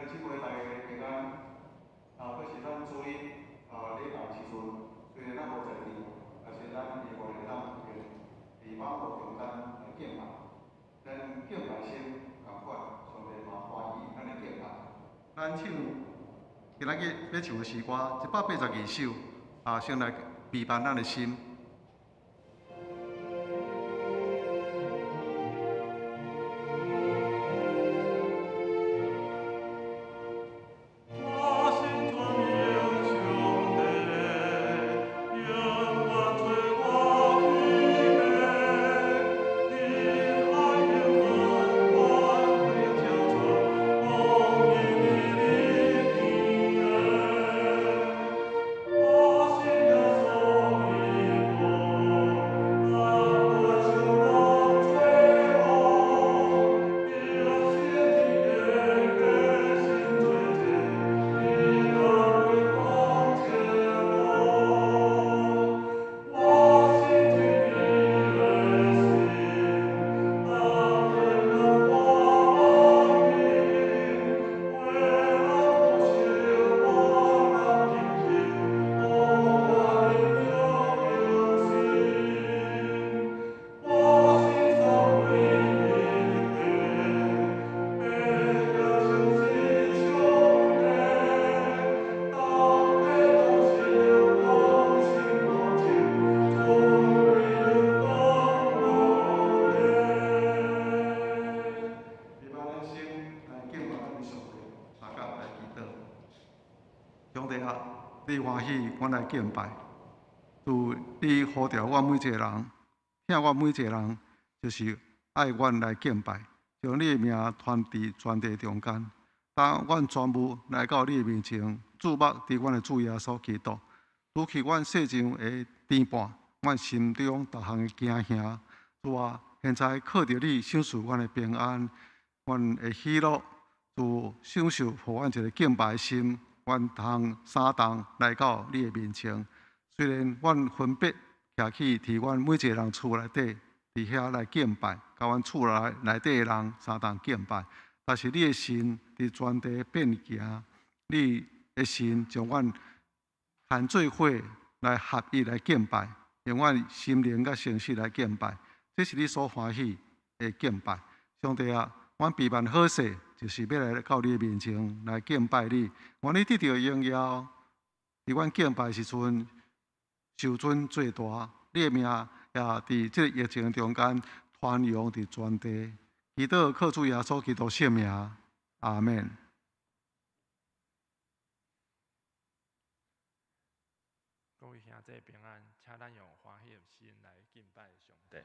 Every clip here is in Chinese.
即回大家平安，佫是咱主日礼拜时阵，虽然咱无在地，但是咱希望咱有伫网络中间来敬拜，咱敬拜心共款，上帝嘛欢喜咱的敬拜。咱唱今仔日要唱的诗歌182首，先来陪伴咱的心。兄弟啊，你欢喜，我来敬拜。主，你呼召我每一个人，听我每一个人，就是爱我来敬拜，将你的名传伫全地中间。当阮全部来到你的面前，注目伫阮的主耶稣基督，除去阮世上的颠簸，阮心中逐项的惊吓。主啊，现在靠着你享受阮的平安，阮的喜乐，主享受互阮一个敬拜的心。阮通三档来到你的面前，虽然阮分别徛起伫阮每一个人厝内底，伫遐来敬拜，甲阮厝内底的人三档敬拜，但是你的神伫全地变行，你的神将阮含做伙来合一来敬拜，用阮心灵甲诚实来敬拜，这是你所欢喜的敬拜。上帝啊，阮备办好势。就是要来到你的面前来敬拜你，愿你得到荣耀。伫阮敬拜时阵，受尊最大，你的名也伫这个疫情中间传扬伫全地。祈祷靠主耶稣基督圣名，阿门。各位兄弟平安，请咱用欢喜的心来敬拜上帝。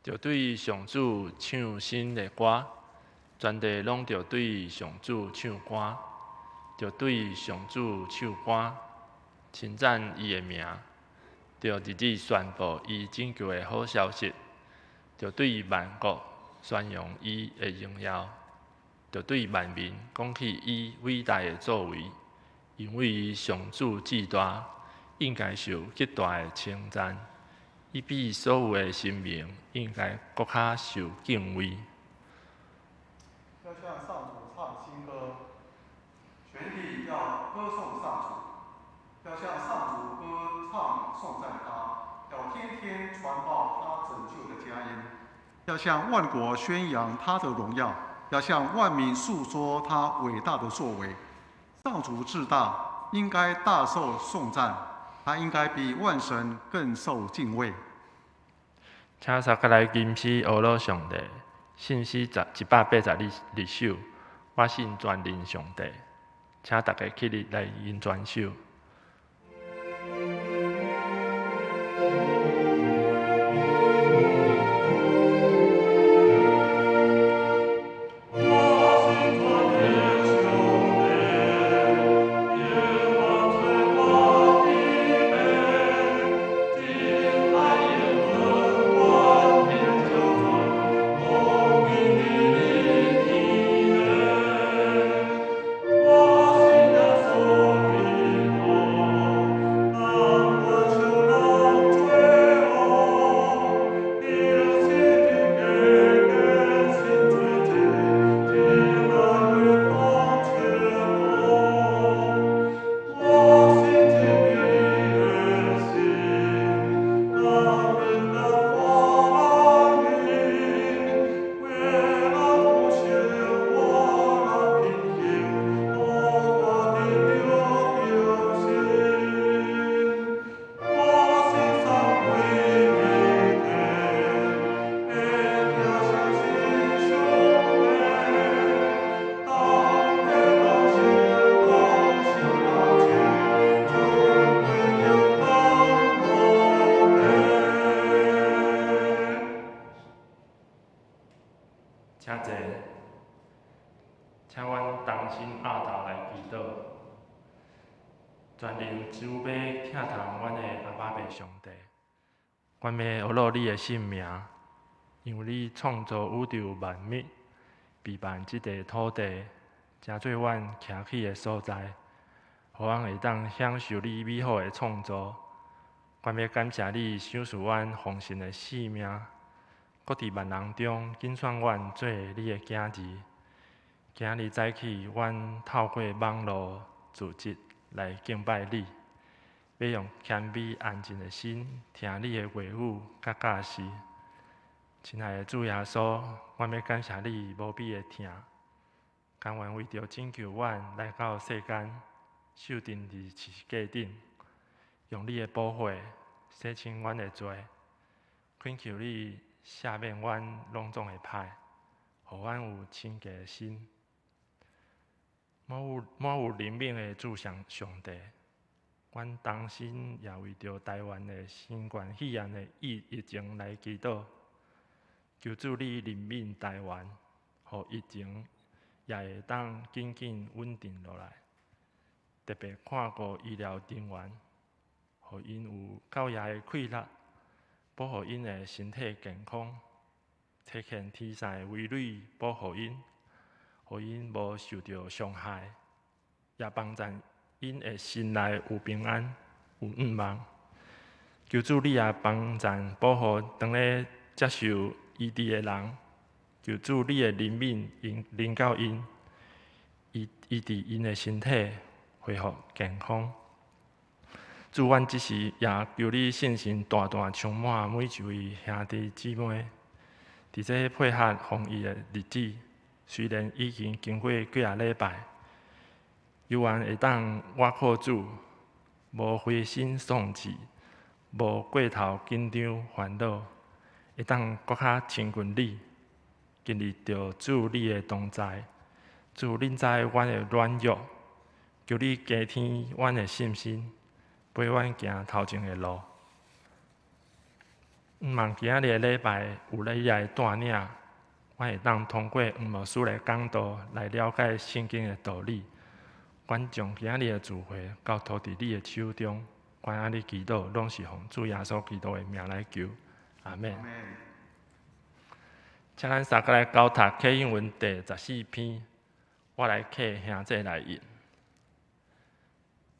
着对上主唱新的歌，全地拢着对上主唱歌，着对上主唱歌，称赞伊的名，着日日宣布伊拯救的好消息，着对万国宣扬伊的荣耀，着对万民讲起伊伟大的作为，因为伊上主至大，应该受极大的称赞。伊比所有的神明应该搁较受敬畏。要向上主唱新歌，全体要歌颂上主，要向上主歌唱颂赞他，要天天传报他拯救的佳音，要向万国宣扬他的荣耀，要向万民述说他伟大的作为。上主至大，应该大受颂赞，他应该比万神更受敬畏。请撒克来吟诗阿罗上帝，信诗182首，我信全能上帝。请大家起立来吟全首。请坐，请阮同心压头来祈祷，全能慈悲疼痛阮的阿爸爸上帝，阮要学落你的性命，因为你创造宇宙万物，备办即块土地，诚做阮徛起的所在，互阮会当享受你美好的创造。阮要感谢你赏赐阮丰盛的性命。搁伫万人中拣选阮做你的囝儿，今日早起，阮透过网络组织来敬拜你，要用谦卑安静的心听你的话语甲教示。亲爱的主耶稣，阮要感谢你无比的疼，甘愿为着拯救阮来到世间，受钉伫十字架顶，用你的宝血洗清阮的罪，恳求你赦免阮拢总的歹，互阮有清洁的心。满有灵敏的主上帝，阮同心也为着台湾的新冠肺炎的疫情来祈祷，求主你灵敏台湾，互疫情也会当紧紧稳定落来。特别看顾医疗人员，互因有够业的气力，保护因的身体健康，切劝天灾的威胁，保护因，互因无受到伤害，也帮助因的心内有平安，有盼望。求主你也帮助保护当咧接受医治的人，求主你的灵敏临到因，医治因的身体，恢复健康。主，阮即时也求你信心大大充满每一位兄弟姊妹。伫这配合防疫的日子，虽然已经经过几啊礼拜，犹原会当我靠主，无灰心丧志，无过头紧张烦恼，会当搁较亲近你，今日着主你的同在，主恁知阮的软弱，求你加添阮的信心，陪阮行头前的路。望今日礼拜有你来带领，我会当通过黄牧师的讲道来了解圣经的道理。愿将今日的聚会交托伫你的手中，愿安尼祈祷，拢是奉主耶稣基督的名来求，阿免。请咱三个来交读启应文第14篇，我来客兄弟来引。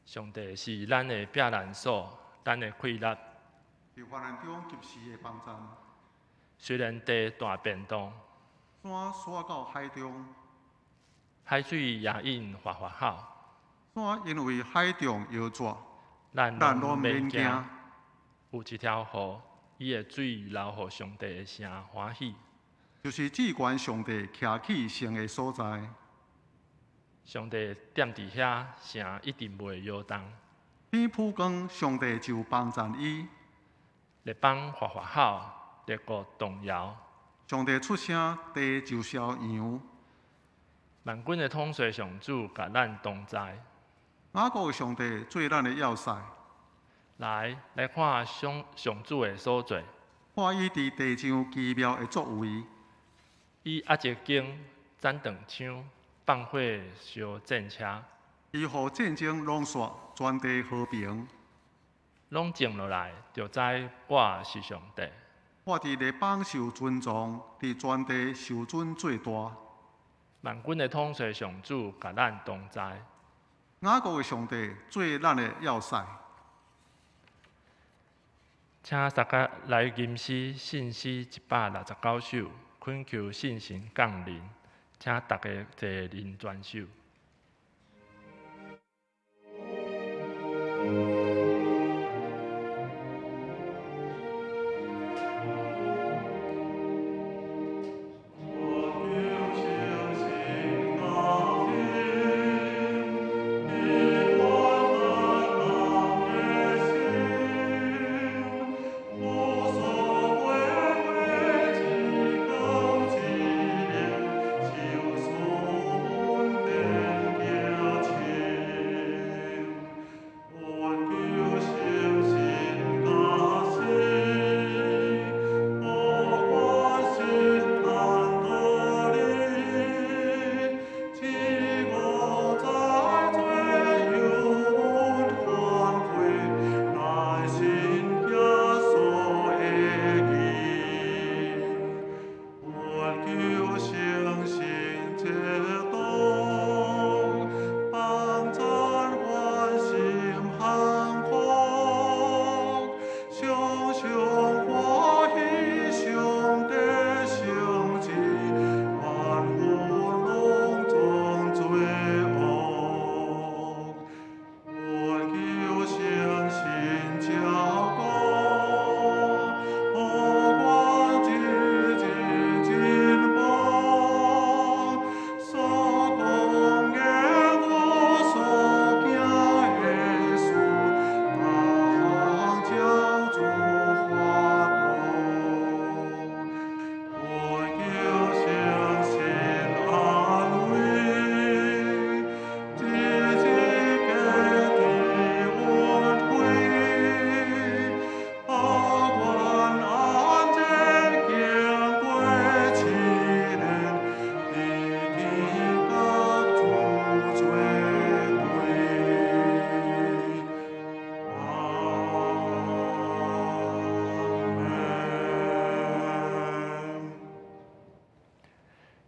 上帝是咱的避难所，咱的溃力。在患难中及时的帮助。虽然地大变动，山刷到海中，海水也因发好。山因为海中摇拽，咱拢免惊。有一条河，伊的水流互上帝的城欢喜。就是至关上帝徛起城的所在。上帝踮伫遐，城一定袂摇动。天曝光，上帝就帮助伊。日邦发好，列国动摇。上帝出声，地就消扬。万军的统帅上主，甲咱同在。雅各的上帝做咱的要塞。来看上主的所做。看伊伫地上奇妙的作为。伊压一经斩断枪，放火烧战车。伊互战争拢煞，全地和平。拢静落来，就知我是上帝。我伫列邦受尊重，伫全地受尊最大。万军的统帅上主，甲咱同在。雅各的上帝做咱的要塞。请大家来吟诗信诗169首，恳求信心降临。请大家坐认专首。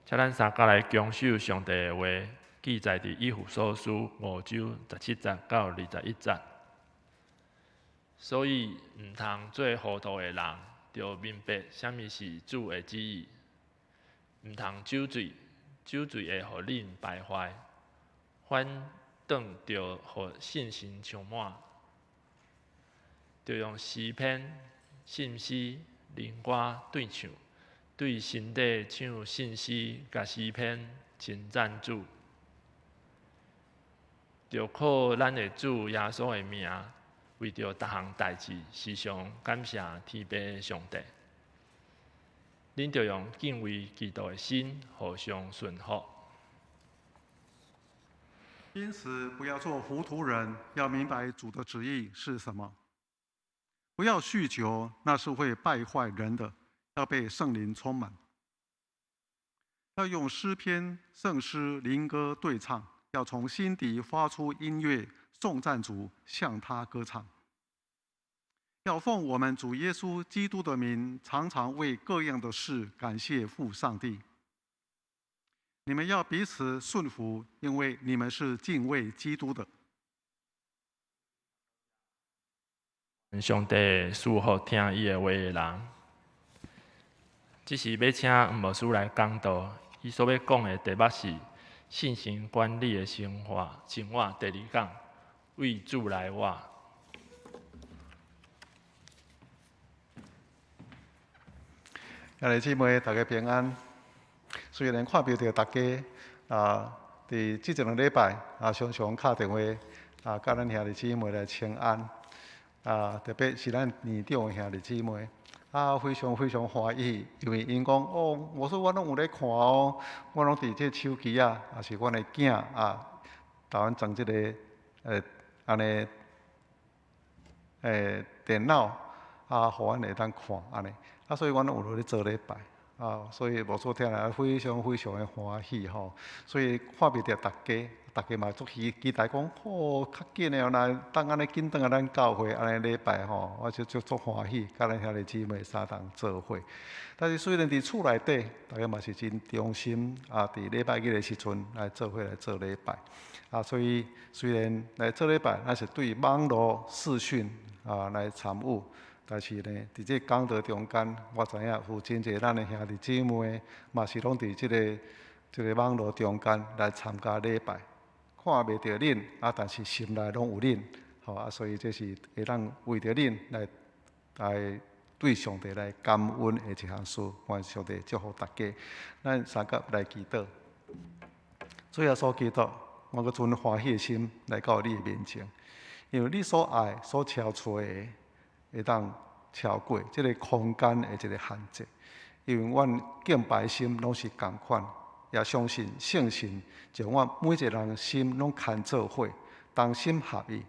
请咱三个来强守上帝的话，记载伫以弗所书5章17节到21节。所以，毋通做糊涂的人，要明白什么是主的旨意。毋通酒醉，酒醉会互恁败坏，反倒着互信心充满。着用诗篇、信诗、灵歌对唱。对身体唱信诗、甲诗篇，称赞主，就靠咱的主耶稣的名，为着逐项代志，时常感谢天父的上帝。恁着用敬畏基督的心，互相顺服。因此，不要做糊涂人，要明白主的旨意是什么。不要酗酒，那是会败坏人的，要被圣灵充满。要用诗篇、圣诗、灵歌对唱，要从心底发出音乐，颂赞主，向他歌唱。要奉我们主耶稣基督的名，常常为各样的事感谢父上帝。你们要彼此顺服，因为你们是敬畏基督的。上帝赐福听伊的话的人，只是要请牧师来讲道。伊所要讲的题目是信心管理的生活第2讲，为主来活。兄弟姊妹，大家平安。虽然看不到大家伫这2礼拜常常敲电话甲咱兄弟姊妹来请安特别是咱年长的兄弟姊妹非常非常欢喜，因为因讲我说我拢有咧看我拢伫这手机也是阮的囝台湾装这个安尼电脑互阮会当看安尼所以阮有落咧做礼拜所以无错听来非常非常的欢喜吼，所以看袂着大家嘛足期待讲较紧的来当安尼紧转咱教会安尼礼拜我就足欢喜，甲咱兄弟姊妹三同做伙。但是虽然伫厝内底，大家嘛是真忠心伫礼拜日的时阵来做伙来做礼拜所以虽然来做礼拜，咱是对网络视讯来参与。但是呢，伫这讲道中间，我知影有真侪咱的兄弟姊妹，嘛是拢伫这个网络中间来参加礼拜，看袂到恁但是心内拢有恁，所以这是会当为着恁来对上帝来感恩的一项事。愿上帝祝福大家。咱三甲来祈祷，主耶稣基督，我阁存欢喜的心来到你的面前，因为你所爱、所超出的。会当超过这个空间的一个限制，因为阮敬拜心拢是共款，也相信圣神将阮每一个人心拢牵做伙，同心合意，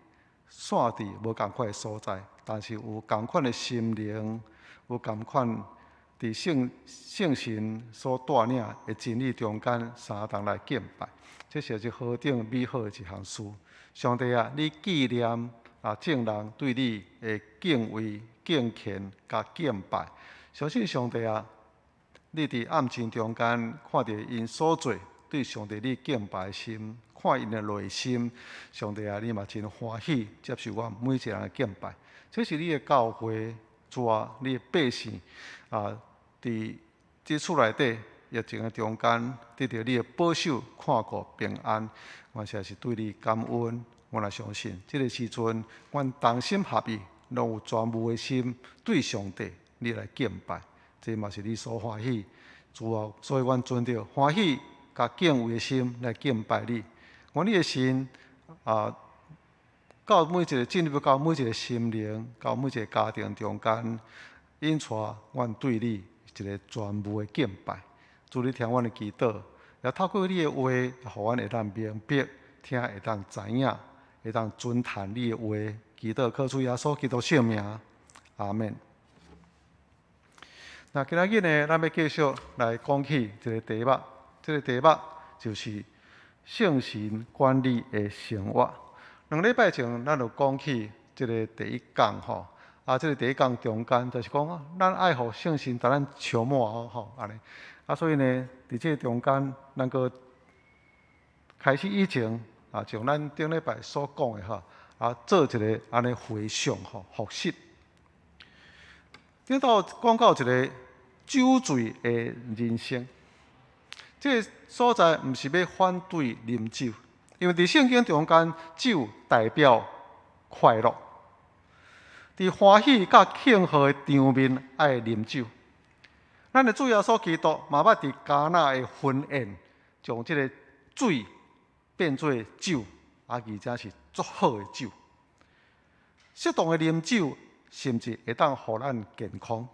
散伫无共款的所在，但是有共款的心灵，有共款伫圣神所带领的真理中间，三同来敬拜，这是一何等美好的一项事。上帝你纪念。众人对你的敬畏、敬虔、甲敬拜，相信上帝你伫暗静中间看到因所做对上帝你敬拜的心，看因的内心，上帝你嘛真欢喜接受我每一个人的敬拜。这是你的教会，你的百姓伫这厝内底疫情的中间，得到你的保守、看顾、平安，我实在是对你感恩。我也相信，这个时阵，阮同心合意，拢有全部的心对上帝你来敬拜，这嘛是你所欢喜。主啊，所以阮存着欢喜甲敬畏的心来敬拜你。我你的心到每一个进入到每一个心灵，到每一个家庭中间，引出阮对你一个全部的敬拜。主你听阮的祈祷，也透过你的话，互阮会当明白，听会当知影。会当尊谈你的话，祈祷靠主耶稣基督圣名，阿门。那今仔日呢，咱要继续来讲起一个题目，这个题目就是圣神管理的生活。2礼拜前，咱就讲起这个第1讲这个第1讲中间就是讲咱爱互圣神甲咱充满安尼所以呢，伫这中间，咱个开始以前。像咱顶礼拜所讲的做一个安尼回想复习。顶到讲到一个酒醉的人生，这个所在毋是要反对啉酒，因为伫圣经中间，酒代表快乐。伫欢喜甲庆贺的场面爱啉酒。咱的主耶稣基督嘛捌伫迦纳的婚宴，将这个水。变做酒，而且是足好的酒。适当的啉酒，甚至会当互咱健康。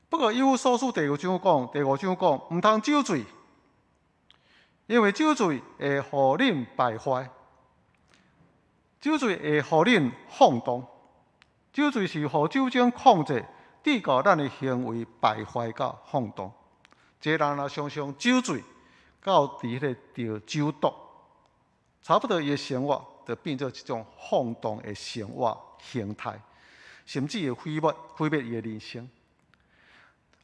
不过，以弗所书第5章讲，毋通酒醉，因为酒醉会互恁败坏，酒醉会互恁放荡，酒醉是互酒精控制，致到咱的行为败坏甲放荡。一个人若常常酒醉，到伫迄个着酒毒，差不多伊的生活就变做一种放荡的生活形态，甚至会毁灭伊的人生。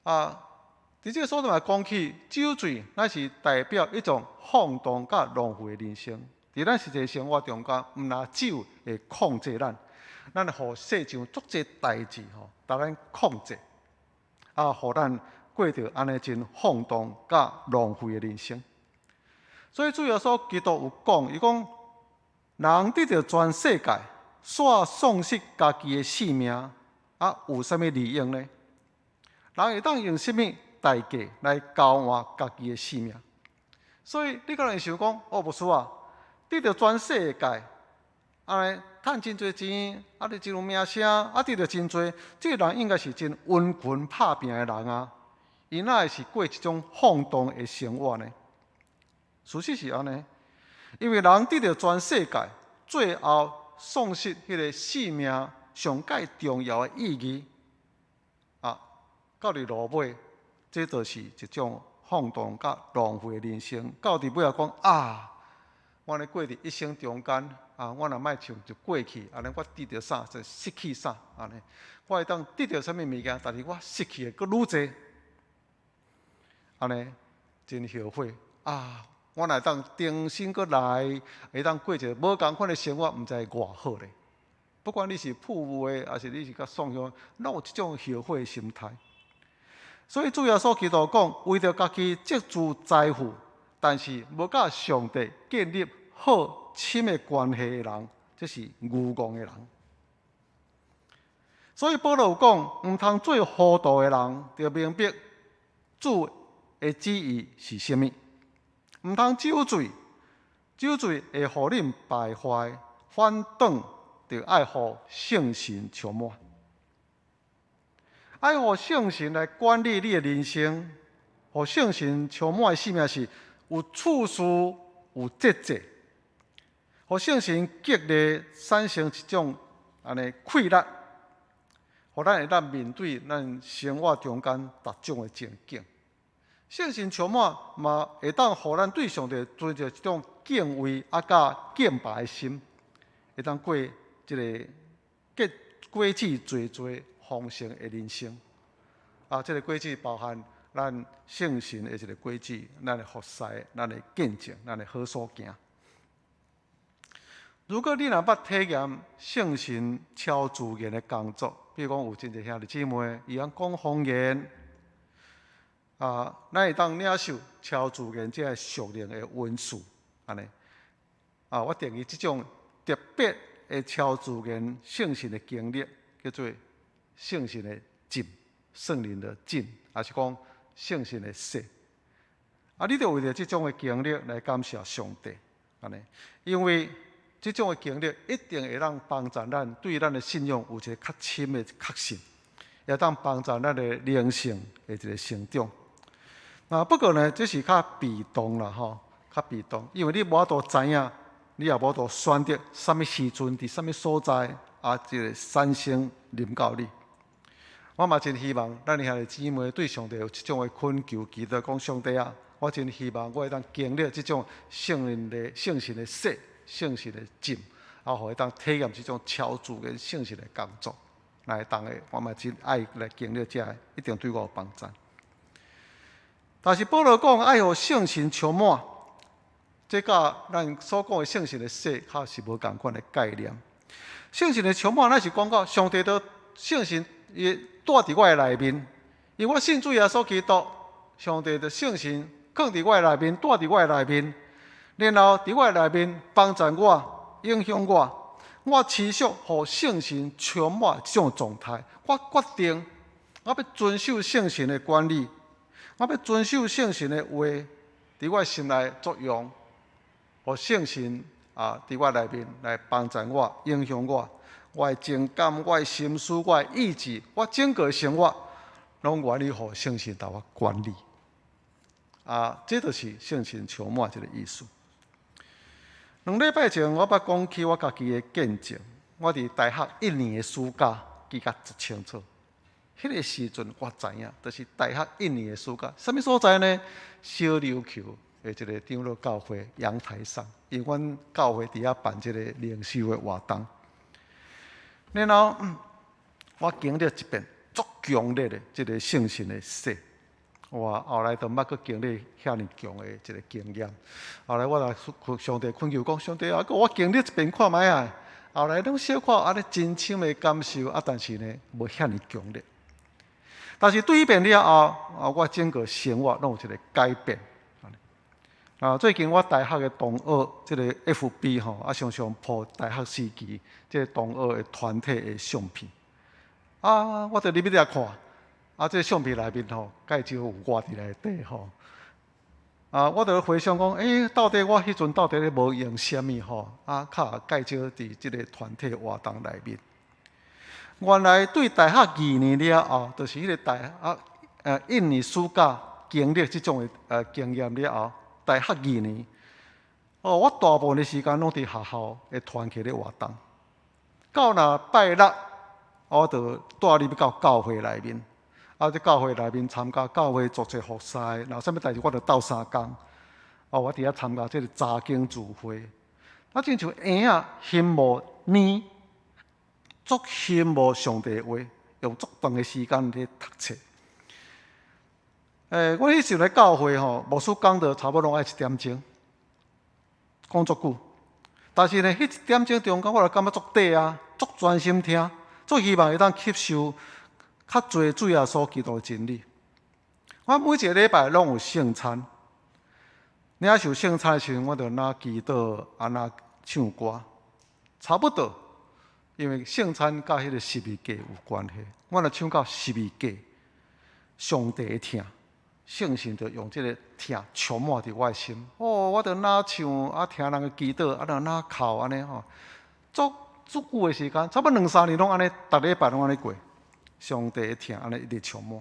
伫这个所在嘛讲起，酒醉乃是代表一种放荡甲浪费的人生。伫咱实际生活中间，毋若酒会控制咱，咱会互世上足侪代志甲咱控制，互咱过着安尼真放荡甲浪费的人生。所以主耶稣基督有讲，伊讲人得到全世界，煞丧失家己的性命，有啥物利用呢？人会当用什物代价来交换家己的性命？所以你可能想讲，牧师啊，得到全世界，安尼赚真侪钱，你真有名声，得到真侪，这个人应该是真温群拍拼的人啊，伊哪会是过一种放荡的生活呢？事实是安尼，因为人得到全世界，最后丧失迄个性命上界重要的意义，到伫落尾，这就是一种放荡甲浪费的人生。到伫尾讲我咧过伫一生中间我若莫像就过去，安尼我得到啥就失去啥，安尼我会当得到啥物物件，但是我失去的佫愈侪，安尼真后悔我若当重新佫来，会当过一个无共款的生活，毋知偌好咧。不管你是富的，还是你是较丧乡，拢有即种后悔的心态。所以主耶稣基督讲，为着家己积聚财富，但是无甲上帝建立好亲的关系的人，这是愚妄的人。所以保罗有讲，毋通做糊涂的人，要明白主的旨意是啥物。毋通酒醉，酒醉会互恁败坏，反倒就爱互圣神充满。爱互圣神来管理你的人生，互圣神充满的生命是有次序、有节制，互圣神激励产生一种安尼快乐，互咱会当面对咱生活中间各种的情景。圣神充满嘛，会当互咱对上帝存着一种敬畏甲敬拜的心，会当过一个过节侪侪丰盛的人生。这个过节包含咱圣神的一个过节，咱的服侍，咱的见证，咱的好所行。如果你若捌体验圣神超自然的工作，比如讲有真侪兄弟姊妹，伊通讲方言，咱会当领受超自然这个属灵的恩赐，安尼。我定义这种特别的超自然圣神的经历，叫做圣神的浸，圣灵的浸，还是讲圣神的洗。你着为着这种的经历来感谢上帝，安尼，因为这种的经历一定会让帮助咱对咱的信仰有一个较深的确信，也当帮助咱的灵性的一个成长。不过呢，这是较被动啦，较被动，因为你无法度知影，你也无法度选择什么时阵伫什么所在这个产生临到你。我嘛真希望咱兄弟姊妹对上帝有这种的恳求，祈祷讲上帝我真希望我会当经历这种圣神的洗、圣神的浸，会当体验这种超自然圣神的工作。来当的，我嘛真爱来经历这个，一定对我有帮助。但是保罗讲爱互圣神充满，这甲咱所讲的圣神的洗，较是无共款的概念。圣神的充满，咱是讲到上帝的圣神也住伫我的内面，因为我信主耶稣基督，上帝的圣神放伫我的内面，住伫我的内面，然后伫我的内面帮助我、影响我，我持续互圣神充满这种状态。我决定，我要遵守圣神的管理。我要遵守圣神的话，伫我心内作用，互圣神伫我内面来帮助我、影响我。我的情感、我的心思、我的意志、我整个生活，拢愿意互圣神甲我管理。这就是圣神充满这个意思。2礼拜前，我捌讲起我家己的见证。我伫大学1年的暑假，记甲足清楚。迄个时阵我知影，就是大学1年的暑假，什么所在呢？小琉球的一个长老教会阳台上，因为阮教会伫遐办即个灵修的活动。然后我经历一遍足强烈的即个圣神的洗，我后来就捌去经历遐尼强的一个经验。后来我来上帝恳求讲，上帝啊，我经历一遍看卖啊。后来拢小可安尼真深的感受啊，但是呢，无遐尼强烈。但是对迄遍了后，我整个生活拢有一个改变。最近我大学的同学，即个 FB 吼，常常播大学时期即个同学的团体的相片。我就入去遐看，即个相片内面吼，介少有我伫内底吼。我就回想讲，到底我迄阵到底咧无用啥物吼？较介少伫即个团体活动内面。原来对大学2年了后，就是迄个大学1年暑假经历即种的经验了后，大学2年，我大部分的时间拢伫学校的团契咧活动。到若拜六，我就带入到教会内面，即教会内面参加教会组织服侍，然后啥物代志我就斗3工。我伫遐参加即个查经聚会，亲像婴仔羡慕呢。足羡慕上帝的话，用足长的时间咧读册。我迄时来教会吼，牧师讲到差不多爱1点钟，讲足久。但是呢，迄1点钟中间，我就感觉足短啊，足专心听，足希望会当吸收较侪主耶稣基督的真理。我每一个礼拜拢有圣餐，领受圣餐的时候，我就拿祈祷，拿唱歌，差不多。因为圣餐甲迄个十字架有关系，我若唱到十字架，上帝的疼，圣神就用这个疼充满伫我的心。我就哪唱听人的祈祷，就哪哭安尼吼，足久的时间，差不多2-3年拢安尼，逐礼拜拢安尼过。上帝的疼安尼一直充满。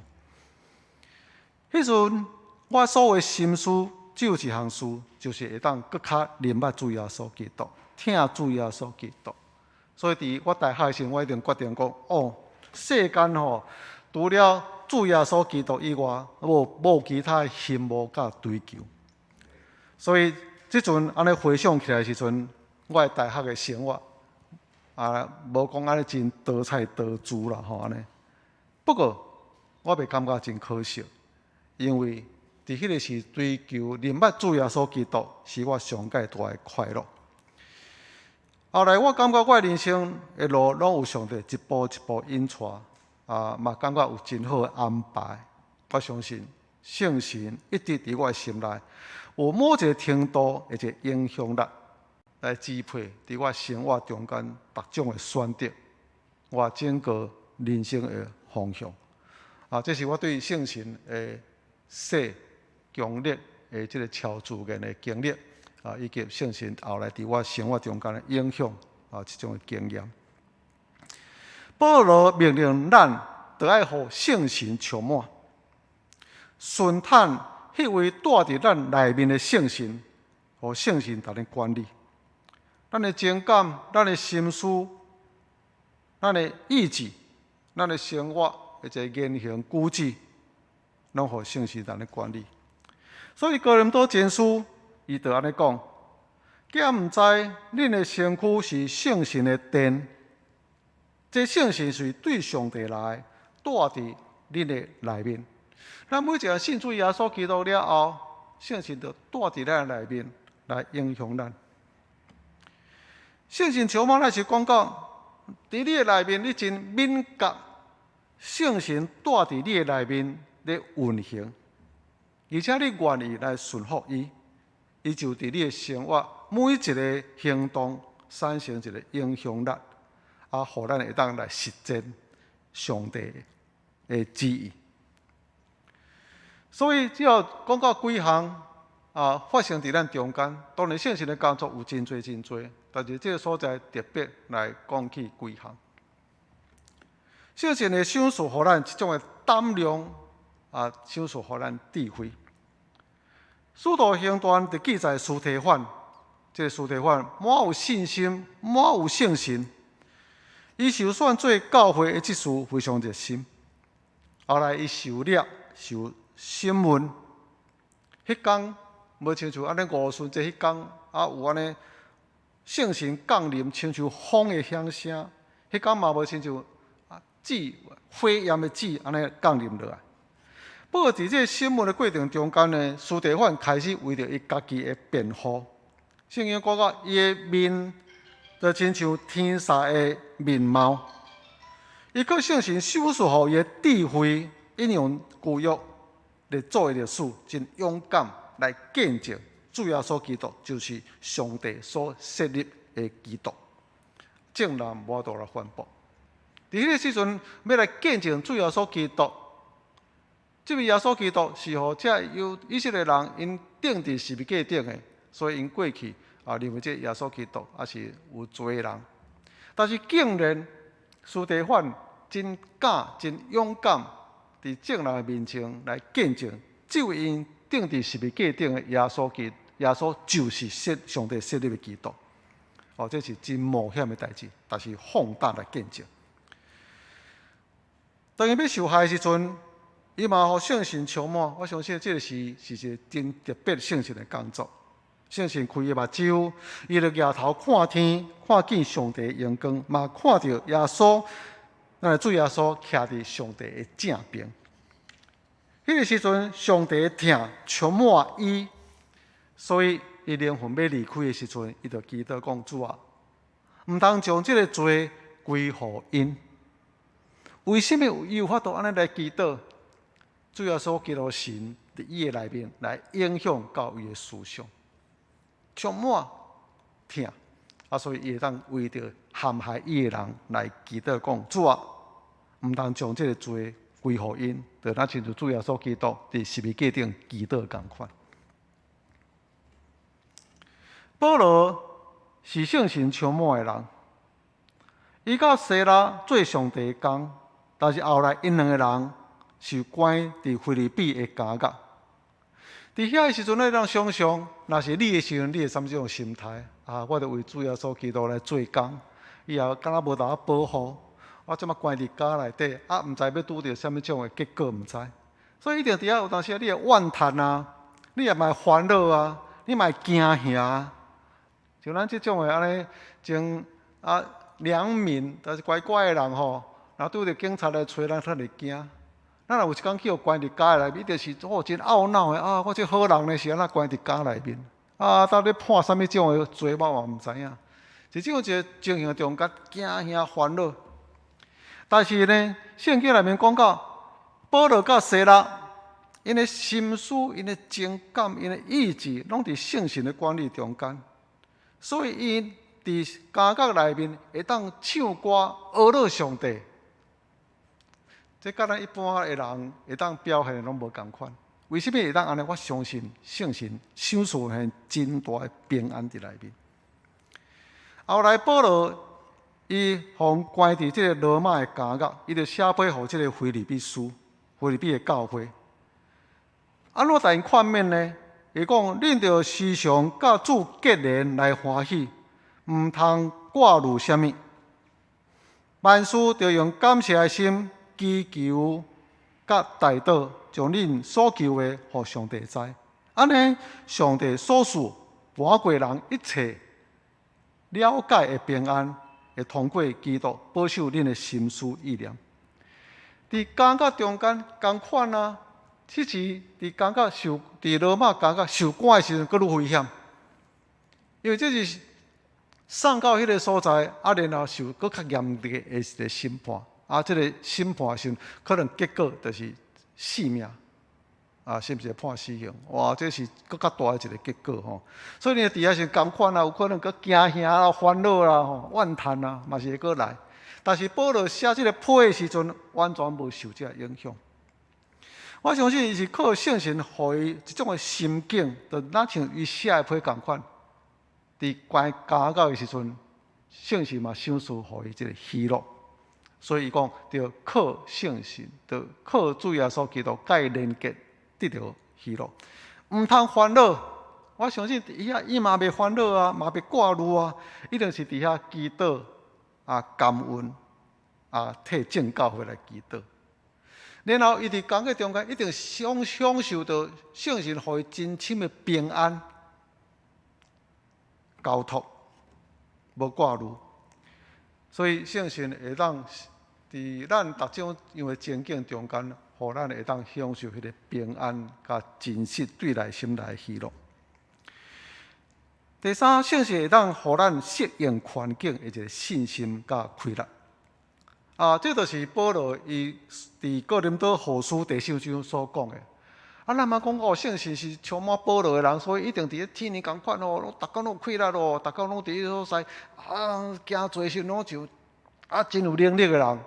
迄阵我所有的心思只有一项事，就是会当更较明白主耶稣基督，听主耶稣基督。所以，伫我大学的时候，我一定决定讲，世间吼，除了主耶稣基督以外，无其他的心无甲追求。所以，即阵安尼回想起来的时阵，我大学的生活无讲安尼真多彩多姿啦吼安尼。不过，我袂感觉真可惜，因为伫迄个时追求明白主耶稣基督，是我上界大的快乐。后来我感觉我的人生的路拢有上帝一步一步引带，嘛感觉有真好的安排。我相信圣神一直伫我的心内，有某一个程度的一个影响力来支配伫我生活中间各种的选择，我整个人生的方向。这是我对圣神的细强烈的这个超自然的经历。以及圣神后来伫我生活中间的影响这种的经验。保罗命令咱得爱互圣神充满，顺坦迄位带伫咱内面的圣神，互圣神来管理。咱的情感、咱的心思、咱的意志、咱的生活或者言行举止，拢互圣神来管理。所以哥林多前书。伊就安尼讲，竟毋知恁的身躯是圣神的殿，这圣神是对上帝来带伫恁的内面。咱每一个信主耶稣基督了后，圣神就带伫咱的内面来影响咱。圣神充满，咱是讲伫你的内面，你真敏感，圣神带伫你的内面咧运行，而且你愿意来顺服伊。伊就伫你的生活每一个行动产生一个影响力，互咱会当来实践上帝的旨意。所以只要讲到几项发生伫咱中间，当然圣神的工作有真多真多，但是这个所在特别来讲起几项。圣神的赏赐互咱一种的胆量，赏赐互咱智慧。使徒行传就记载司提反，这个司提反满有信心，满有圣神。伊受选做教会的职事非常热心。后来伊受掠、受审问，迄天无亲像安尼五旬节迄天有安尼圣神降临，亲像风的响声。迄天嘛无亲像火焰的火安尼降临落来。不过伫这审问的过程中间呢，司提反开始为着伊家己的辩护。圣经讲到伊的面，就亲像天煞的面貌。伊靠圣神授予互伊的智慧，引用旧约历祖的历史，真勇敢来见证主耶稣基督就是上帝所设立的基督，正南无道来反驳。伫迄个时阵，要来见证主耶稣基督，这位耶稣基督是互这由以色列人因定伫十字架顶的，所以因过去认为这耶稣基督也是有罪的人。但是竟然司提反真敢、真勇敢，伫众人面前来见证，这位因定伫十字架顶的耶稣就是上帝设立的基督。这是真冒险的代志，但是放胆来见证。当伊要受害的时阵，伊嘛互圣神充满。我相信这个是一个真特别圣神的工作。圣神开伊目睭，伊就抬头看天，看见上帝的阳光，嘛看到耶稣，咱主耶稣徛伫上帝的正边。迄个时阵，上帝的疼充满伊，所以伊灵魂要离开的时阵，伊就祈祷讲：主啊，毋通将这个罪归互因。为什么伊有法度安尼来祈祷？主要所基督神伫伊的内面来影响到伊的思想，充满疼所以伊会当为着陷害伊的人来祈祷讲：主啊，毋通将这个罪归互因，就那亲像主要所基督伫十字架顶祈祷共款。保罗是圣神充满的人，伊甲西拉做上帝的工。但是后来，因两个人是关伫腓立比的监狱。伫遐的时阵，咱当想象，若是你的时阵，你会什么种心态？我着为主耶稣基督来做工，以后敢若无得保护，我即马关伫监内底，毋知要拄着什么种的结果，毋知。所以一定伫遐有当时你会怨叹啊，你也嘛会烦恼啊，你嘛会惊吓。像咱即种的安尼，真良民，但是乖乖的人吼。若拄着警察来找咱，咱会惊。咱若有一工去互关伫监内面，伊就是真懊恼的我这好人呢是安怎关伫监内面？到底判什么种的罪，我也毋知影。是这种一个情形中间惊吓烦恼。但是呢，圣经内面讲到，保罗甲西拉，因的心思、因的情感、因的意志，拢伫圣神的管理中间，所以因伫监狱内面会当唱歌讹乐上帝。这甲咱一般的人会当表现的拢无共款。为什么会当安尼？我相信圣神享受很真大的平安伫内面。后来保罗伊互关伫这个罗马的监狱，伊就写批互这个腓立比书，腓立比的教会。安怎带因劝勉呢？伊讲：恁着时常甲主结连来欢喜，毋通挂虑什么。万事着用感谢的心。祈求甲代祷，将恁所求的，互上帝知。安尼，上帝所赐盘过人一切了解的平安，会通过基督保守恁的心思意念。伫监狱中间共款此时伫监狱伫罗马监狱受关的时阵，佫愈危险，因为这是送到迄个所在，然后受佫较严厉的一个审判。这个审判时，可能结果就是死命，是不是判死刑？哇，这是更较大的一个结果吼。所以你伫遐是共款有可能佫惊吓啦、烦恼啦、怨叹嘛是会佫来。但是保罗写这个批的时阵，完全无受这影响。我相信伊是靠圣神，互伊一种的心境，就哪像伊写的批共款。伫关监狱的时阵，圣神嘛享受互伊这个喜乐。所以伊讲，着靠圣神，着靠主耶稣基督，甲伊连结，得到喜乐，毋通烦恼。我相信伊嘛袂烦恼嘛袂挂虑伊定是伫遐祈祷感恩，替正教会来祈祷。然后伊伫讲嘅中间，一定享受到圣神互伊真深的平安、交托，无挂虑。所以圣神会当伫咱逐种样的情境中间，互咱会当享受迄个平安甲真实对内心内的喜乐。第三，圣神会当互咱适应环境的一个信心甲快乐。这就是保罗伊伫哥林多后书第4章所讲的。咱嘛讲圣神是充满保罗的人，所以一定伫咧天年共款哦，逐工拢有快乐哦，逐工拢伫迄所在行做事拢就真有能力的人。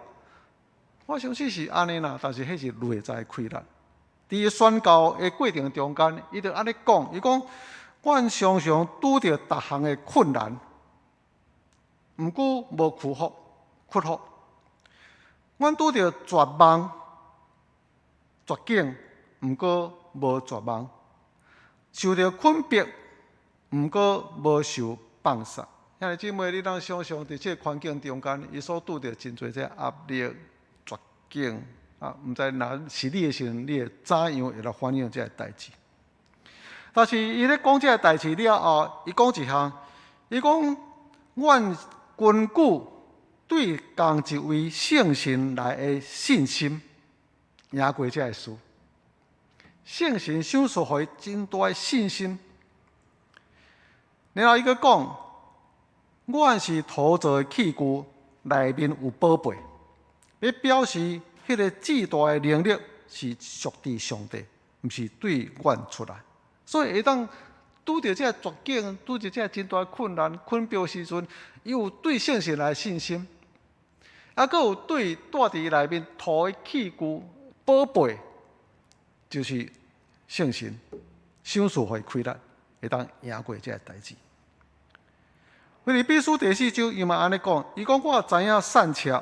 我相信是安尼啦，但是迄是内在快乐。伫宣教的过程中间，伊就安尼讲，伊讲。阮常常拄着逐项的困难，毋过无屈服。阮拄着绝望、绝境，毋过无绝望；受着困迫，毋过无受放杀。兄弟姊妹，你当想象伫这环境中间，伊所拄着真侪这压力、绝境毋知若是你的时阵，你会怎样会来反映这代志？但是伊咧讲这个代志了后，伊讲一项，伊讲阮根据对同一位圣神来的信心，赢过这个事。圣神享受互伊真大的信心。然后伊佫讲，阮是土造的器具，内面有宝贝，要表示迄个至大的能力是属于上帝，毋是对阮出来。所以会当拄着这绝境，拄着这真大困难、困迫时阵，伊有对圣神来信心，佫有对带伫内面土的器具宝贝，就是圣神，享受互伊快乐，会当赢过这个代志。腓立比书第4章，伊嘛安尼讲，伊讲我知影善车、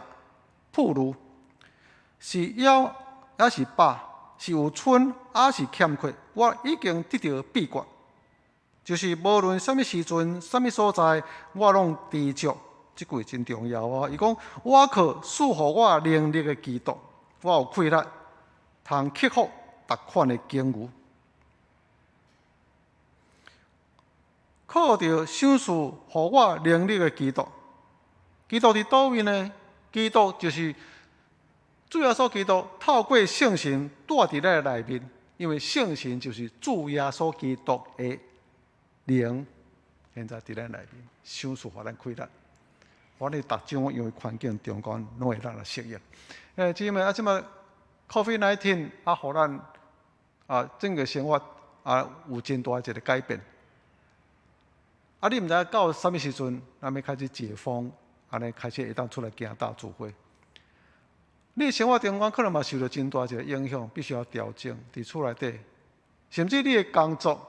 铺路，是枵也是饱。是有剩，也是欠缺，我已经得到秘诀，就是无论什么时阵、什么所在，我拢知足。这句真重要哦。伊讲，我靠赐予我能力的基督，我有快乐，通克服逐款的境遇。靠着享受予我能力的基督，基督伫倒位呢？基督就是。主耶稣基督透过圣神带伫咱内面，因为圣神就是主耶稣基督的灵，现在伫咱内面享受互咱快乐，我哋逐种样的环境中间拢会让咱适应。姊妹即摆 COVID-19 互咱整个生活有真大一个改变。你毋知到什么时阵，咱要开始解封，安尼开始会当出来行大聚会。你生活中间可能嘛受到真大一个影响，必须要调整伫厝内底，甚至你的工作、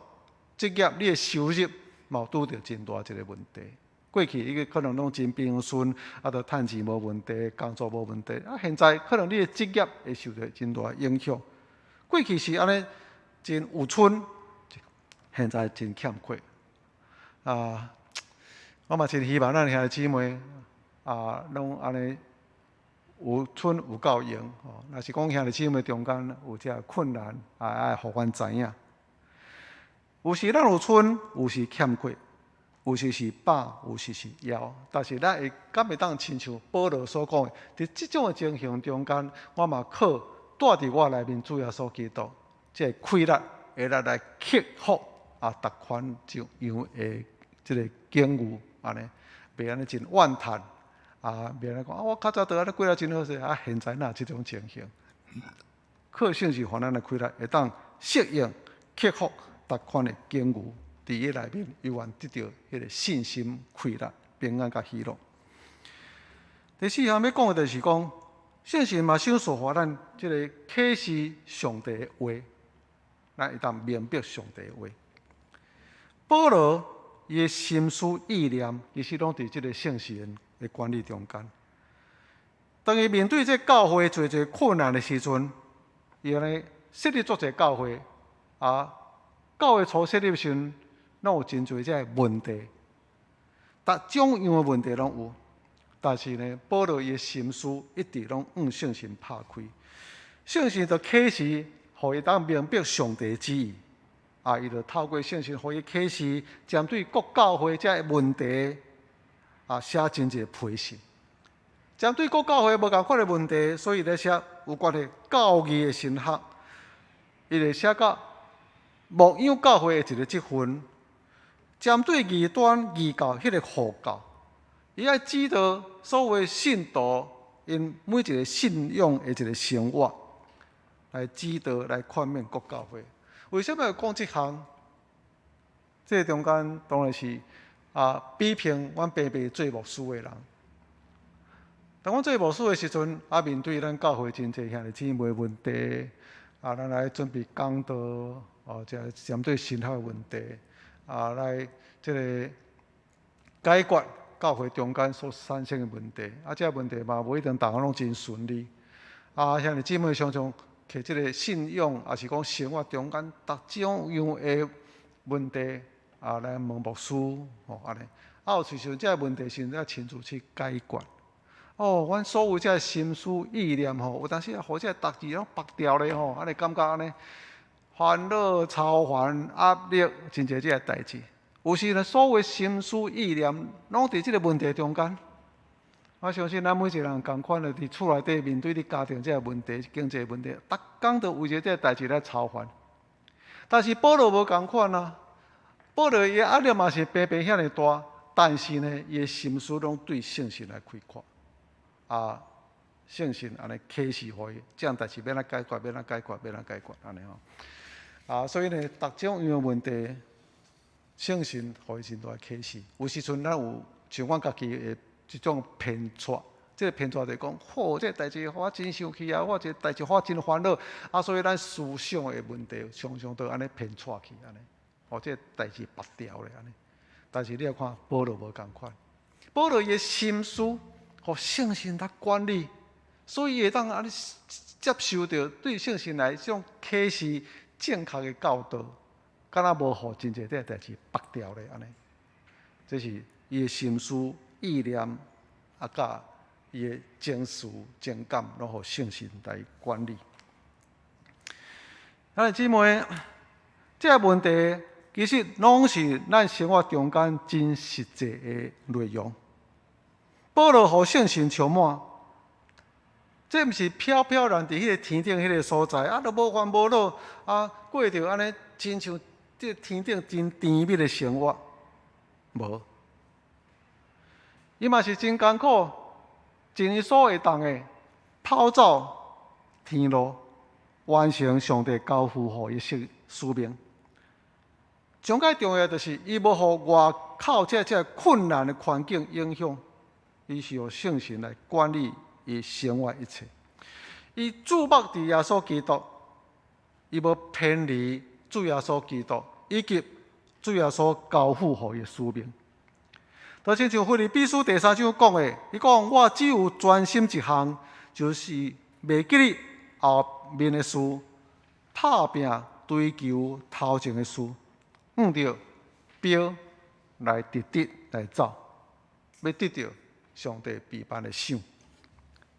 职业、你的收入，嘛拄着真大一个问题。过去伊个可能拢真平顺，就趁钱无问题，工作无问题。现在可能你的职业会受到真大影响。过去是安尼真有剩，现在真欠缺。我嘛真希望咱兄弟姊妹拢安尼。有剩有够用若是讲兄弟姊妹中间有这困难，爱互阮知影。有时咱有剩，有时欠缺，有时是饱，有时是枵。但是咱敢会当亲像保罗所讲的，伫这种的情形中间，我嘛靠带伫我内面主耶稣基督，这快乐会来克服逐款种样的这个境遇，安尼袂安尼真怨叹。别人讲我较早倒安尼过了真好势，现在哪这种情形？靠圣神互咱的快乐，会当适应、克服逐款的境遇，伫伊内面永远得到迄个信心、快乐、平安甲喜乐。第四项要讲的就是讲，圣神嘛享受互咱即个启示上帝的话，咱会当明白上帝的话。保罗伊的心思意念，其实拢伫即个圣神的管理中间。当伊面对这教会做困难的时阵，伊安尼设立做者教会，教会初设立时阵，拢有真侪这问题，逐种样的问题拢有。但是呢，保罗伊的心思一直拢向圣神拍开，圣神就启示，互伊当明白上帝旨意。伊就透过圣神，互伊启示，针对各教会这问题，写真侪批示。针对各教会无共款的问题，所以咧写有关的教义的神学，伊就写到牧养教会的一个职分，针对异端异教迄个护教，伊爱指导所有的信徒因每一个信仰的一个生活，来指导来劝勉各教会。为什么要讲这项？这中间当然是比拼阮爸爸做牧师的人。当阮做牧师的时阵，面对咱教会真侪兄弟姊妹问题，咱来准备讲道，这针对神学的问题，来这个解决教会中间所产生的问题。这问题嘛，无一定大家拢真顺利。兄弟姊妹常常摕这个信仰，也是讲生活中间各种样的问题，来问牧师，安尼。有时阵这问题是要亲自去解决。阮所有这心思意念有当时互这逐字拢拔掉咧安尼感觉安尼，烦恼、操烦、压力，真侪这个代志。有时呢，所有的心思意念拢伫这个问题中间。我相信咱每一个人共款的伫厝内底面对你家庭这个问题、经济问题，逐工都为着这个代志来操烦。但是保罗无共款啊，保罗伊压力嘛是平平遐尼大，但是呢，伊的心思拢对圣神来开阔。圣神安尼启示互伊，这样代志要怎解决，要怎解决，要怎解决安尼所以呢，各种样的问题，圣神互伊真大启示。有时阵咱有像阮家己的一种偏错，这个偏错就是讲，这个代志我真生气我这个代志我真烦恼所以咱思想的问题常常都安尼偏错去安尼，这个代志拔掉咧安尼。但是你要看保罗无共款，保罗伊的心思。互圣神来管理，所以会当安尼接受到对圣神来这种启示正确的教导，敢若无互真侪个代志拔掉咧安尼。这是伊的心思意念甲伊的情绪情感，拢互圣神来管理。兄弟姊妹，这个问题其实拢是咱生活中间真实际的内容。保罗互圣神充满，这毋是飘飘然伫迄个天顶迄个所在，都无烦无恼，过着安尼亲像这天顶真甜蜜的生活，无。伊嘛是真艰苦，尽伊所会当的跑走天路，完成上帝交付互伊使命。上界重要就是伊无互外口这困难的环境影响。伊是由圣神来管理伊生活一切。伊注目伫耶稣基督，伊无偏离主耶稣基督，以及主耶稣交付予伊的使命。就亲像腓立比书第3章讲的，伊讲我只有专心一项，就是袂记哩后面的事，打拼追求头前的事，向着标来直直来走，要得到上帝备办的赏，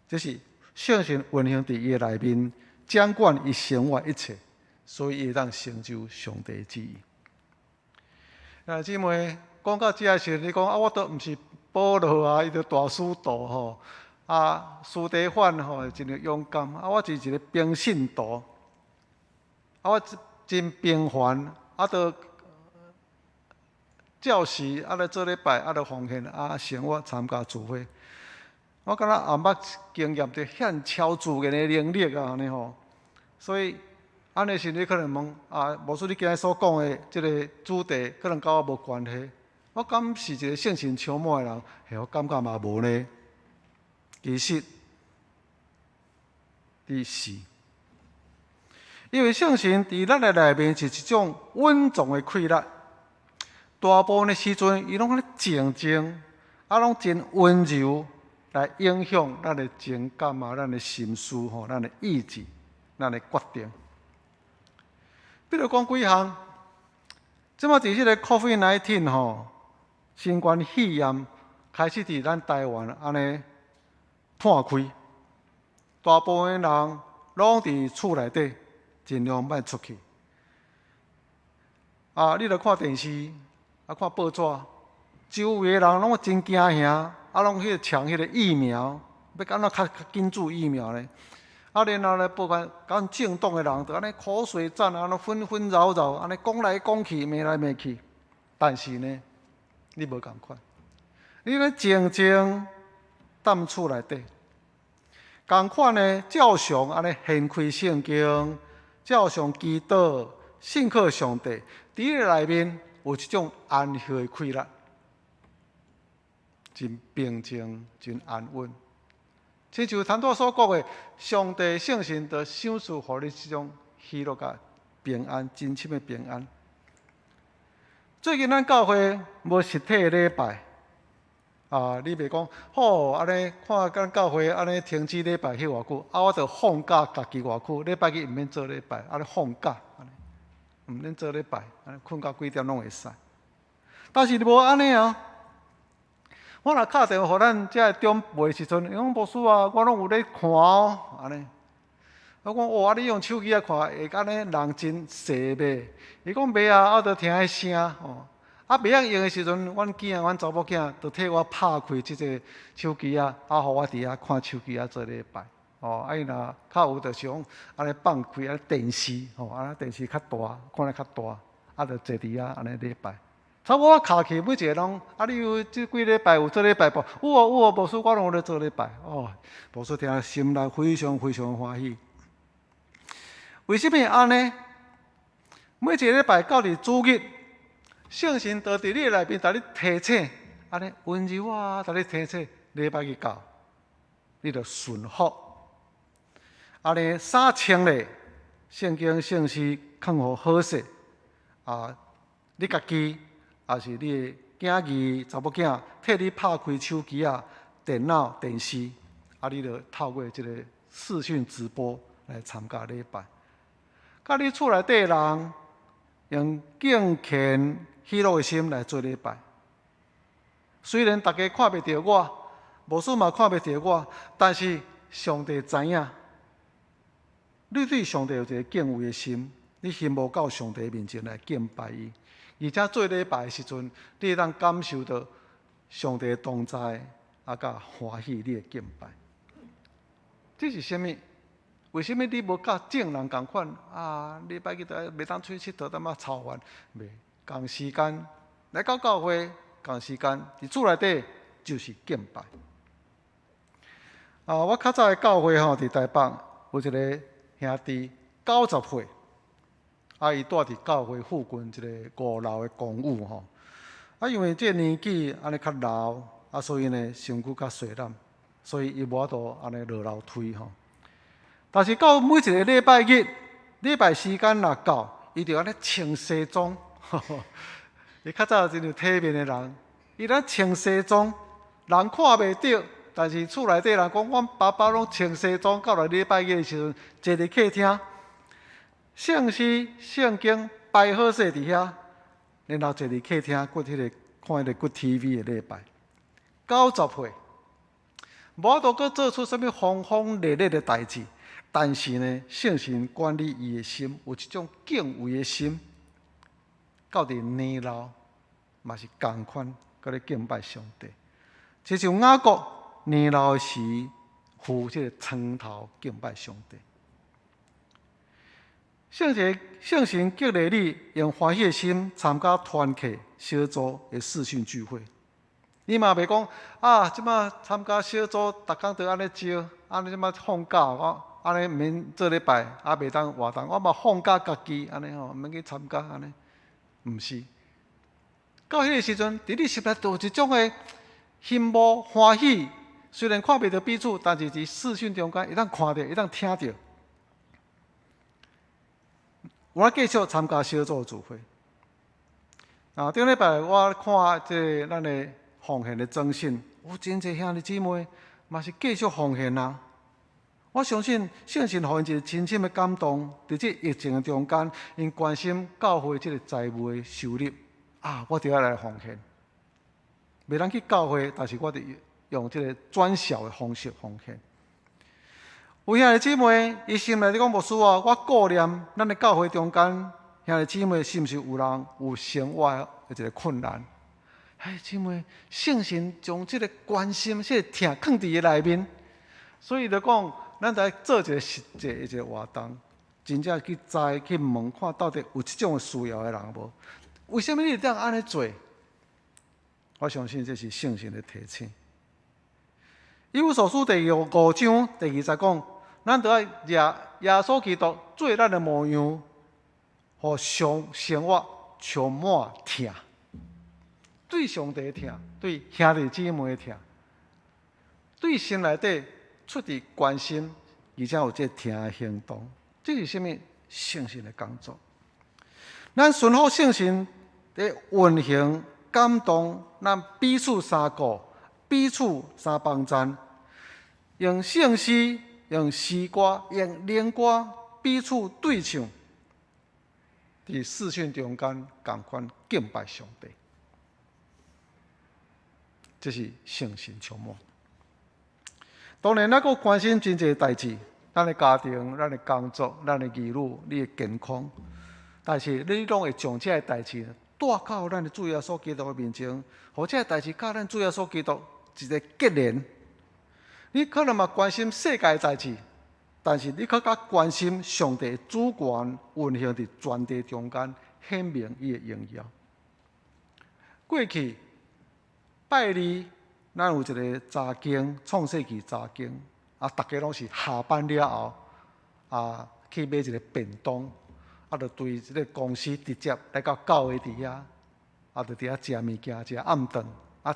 这是圣神运行伫伊的内面，掌管伊生活一切，所以伊会当成就上帝的旨意。姊妹讲到这时，你讲我都毋是保罗伊就大使徒吼，司提反吼真个勇敢，我是一个平信徒，我真平凡，都教士来做礼拜，来奉献，生活参加聚会。我感觉也捌经验着遐超自然的能力安尼吼。所以安尼时你可能问牧师，你今日所讲的即个主题，可能甲我无关系。我敢是一个圣神充满的人，我感觉嘛无呢。其实，是，因为圣神伫咱的内面是一种稳重的气力。大部分的时阵，伊拢咧静静，拢真温柔，来影响咱的情感咱的心思咱的意志、咱的决定。比如讲几项，即马伫即个 COVID-19 新冠肺炎开始伫咱台湾安尼破开，大部分人拢伫厝内底，尽量莫出去。你著看电视，看报纸，周围的人拢真惊吓，拢去抢迄个疫苗，要安怎较紧注疫苗呢？然后咧，部分讲政党的人，就安尼口水战，安尼纷纷扰扰，安尼讲来讲去，骂来骂去。但是呢，你无共款，你咧静静踮厝内底，共款呢，照常安尼掀开圣经，照常祈祷，信靠上帝。伫你内面有一种安息的快乐，真平静，真安稳。亲像谭导所讲的，上帝圣神就赏赐予你这种喜乐甲平安，真深的平安。最近咱教会无实体的礼拜，你袂讲好安尼看咱教会安尼停止礼拜去偌久，我着放假家己偌久，礼拜日毋免做礼拜，安尼放假，安尼毋免做礼拜，安尼困到几点拢会使。但是无安尼啊。我若敲电话互咱遮长辈时阵，伊讲牧师啊，我拢有咧看哦，安尼。我讲哇，你用手机看，会安尼人真细袂？伊讲袂啊，我着听迄声哦。袂晓用的时阵，阮囝、阮查某囝着替我拍开即个手机互我伫遐看手机做礼拜。伊若较有着想安尼放开安尼电视，安尼电视较大，看咧较大，着坐伫遐安尼礼拜。差不多卡起每一个人，你有即几礼拜有做礼拜无？有哦，牧师我拢有咧做礼拜。牧师听心内非常非常欢喜。为什么安尼？每一个礼拜到伫主日，圣神就伫你内面，甲你提醒，安尼温柔甲你提醒，礼拜日到，你着顺服。安尼三清咧，圣经圣诗看互好势。你家己。也是你的囝儿、查某囝替你拍开手机电脑、电视，你就透过这个视讯直播来参加礼拜。甲你厝内底的人用敬虔喜乐的心来做礼拜。虽然大家看袂到我，牧师嘛看袂到我，但是上帝知影，你对上帝有一个敬畏的心，你心无到上帝面前来敬拜伊。而且做礼拜的时阵，你会当感受到上帝的同在，甲欢喜你的敬拜。这是啥物？为什么你无甲正人共款？礼拜日袂当出去佚佗，当操烦，袂共时间来到教会，共时间伫厝内底就是敬拜。我较早的教会伫台北有一个兄弟90岁。伊住伫教会附近一个5楼的公寓吼。因为这年纪安尼较老，所以呢身躯较衰烂，所以伊无法度安尼落楼梯吼。但是到每一个礼拜日，礼拜时间若到，伊就安尼穿西装。伊较早真有体面的人，伊咧穿西装，人看袂到，但是厝内底人讲，阮爸爸拢穿西装，到来礼拜日的时阵，坐伫客厅。圣诗、圣经摆好势伫遐，然后坐伫客厅，看迄个 Good TV 的礼拜。90岁，无法度阁做出啥物轰轰烈烈的代志，但是呢，圣神管理伊的心，有一种敬畏的心。到伫年老，嘛是共款，搁咧敬拜上帝。就像雅各年老时，扶这个床头敬拜上帝。圣神激励你用欢喜的心参加团契小组的视讯聚会。你嘛袂讲即马参加小组，逐工都安尼招，安尼即马放假，我安尼毋免做礼拜，袂当活动，我嘛放假家己安尼毋免去参加安尼，毋是。到迄个时阵，伫你心内就有一种的心无欢喜，虽然看袂到彼此，但是伫视讯中间会当看到，会当听到。我继续参加小组聚会。顶礼拜我看这咱的奉献的征信，有真侪兄弟姊妹嘛是继续奉献啊。我相信圣神互因一个深深的感动，伫这疫情的中间，因关心教会这个财务的收入我就要来奉献。袂当去教会，但是我哋用即个转校的方式奉献。有兄弟姊妹，伊心内咧讲牧师啊，我顾念咱的教会中间兄弟姊妹是毋是有人有生活的一个困难？姊妹，圣神将即个关心、即个疼放伫伊内面，所以就讲，咱来做一个实际的一个活动，真正去去问看到底有即种需要的人无？为什么你这样安尼做？我相信这是圣神的提醒。以弗所书第5章第20讲，咱都要耶稣基督做咱的模样，互生活充满疼。对上帝疼，对兄弟姊妹疼，对心内底出于关心，而且有这疼的行动，这是什么？圣神的工作。咱顺服圣神的运行、感动，咱彼此相顾，彼此相帮衬，用圣诗、用诗歌、用灵歌彼此对唱，伫视讯中间共款敬拜上帝。这是圣神充满。当然，咱阁关心真侪代志，咱的家庭、咱的工作、咱的儿女、你的健康，但是你拢会将这代志带到咱的主耶稣基督的面前，或者代志甲咱主耶稣基督一个结连。你可能嘛关心世界的代志，但是你更加关心上帝主权运行伫全地中间，显明伊的荣耀。过去拜二，咱有一个查经，创世纪查经，大家拢是下班了后，去买一个便当，就对这个公司直接来到教会伫遐，就伫遐食物件，食暗顿，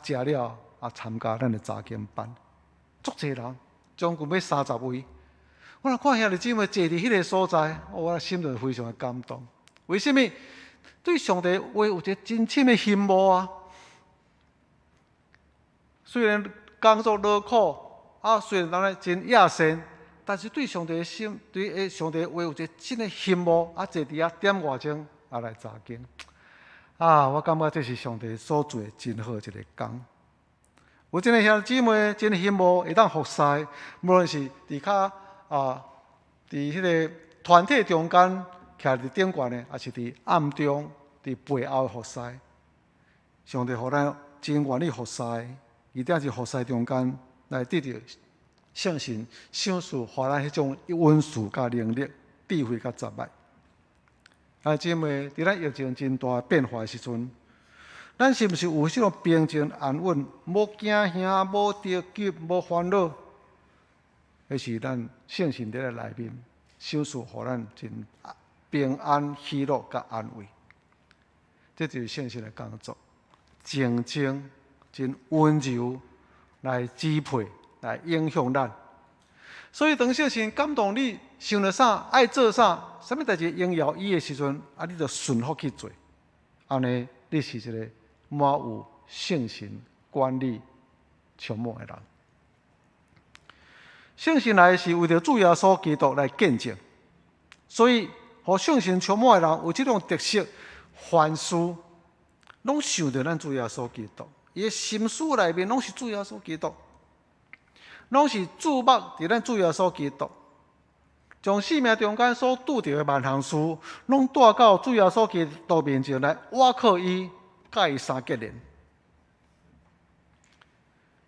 食了参加咱的查经班，足侪人，总共要30位。我若看兄弟姊妹坐伫迄个所在，我心就非常的感动。为什么？对上帝话有一个真深的羡慕啊！虽然工作劳苦，虽然咱真野心，但是对上帝的心，对上帝的话有一个真的羡慕，坐伫遐点外钟来查经。我感觉这是上帝所做真好一个工。有真个兄弟姊妹真羡慕会当服侍，无论是伫较伫迄个团体中间徛伫顶悬的，还是伫暗中伫背后服侍。上帝互咱真愿意服侍。一定是服侍中间来得到圣神赏赐，互咱迄种温顺、甲能力、智慧、甲责任。姊妹，伫咱疫情真大变化的时阵，咱是毋是有迄种平静安稳，无惊吓、无着急、无烦恼？迄是咱圣神伫内面赏赐，互咱真平安、喜乐、甲安慰。这就是圣神的工作，静静。真温柔来支配，来影响咱。所以当圣神感动你，想了啥，爱做啥，什么代志应邀伊的时阵，你就顺服去做。安尼，你是一个满有圣神管理充满的人。圣神来是为着主耶稣基督来见证，所以互圣神充满的人有这种特色，凡事拢想着咱主耶稣基督。伊的心思内面拢是主耶稣基督，拢是注目伫咱主耶稣基督，将生命中间所拄着的万项事，拢带到主耶稣基督面前来，倚靠伊，甲伊相结连。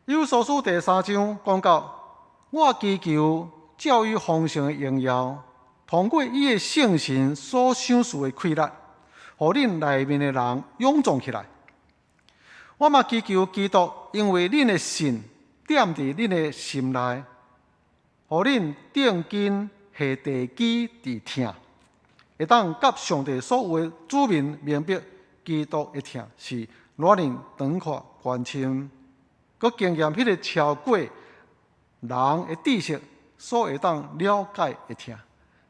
以弗所书第3章讲到，我祈求照伊丰盛的荣耀，通过伊的圣神所赏赐的气力，互恁内面的人勇壮起来。我嘛祈求基督，因为恁的信踮伫恁的心内，互恁定睛下地基伫听，会当甲上帝所有的子民明白基督的听是哪能长阔关深，佮经验迄个超过人的知识所会当了解的听。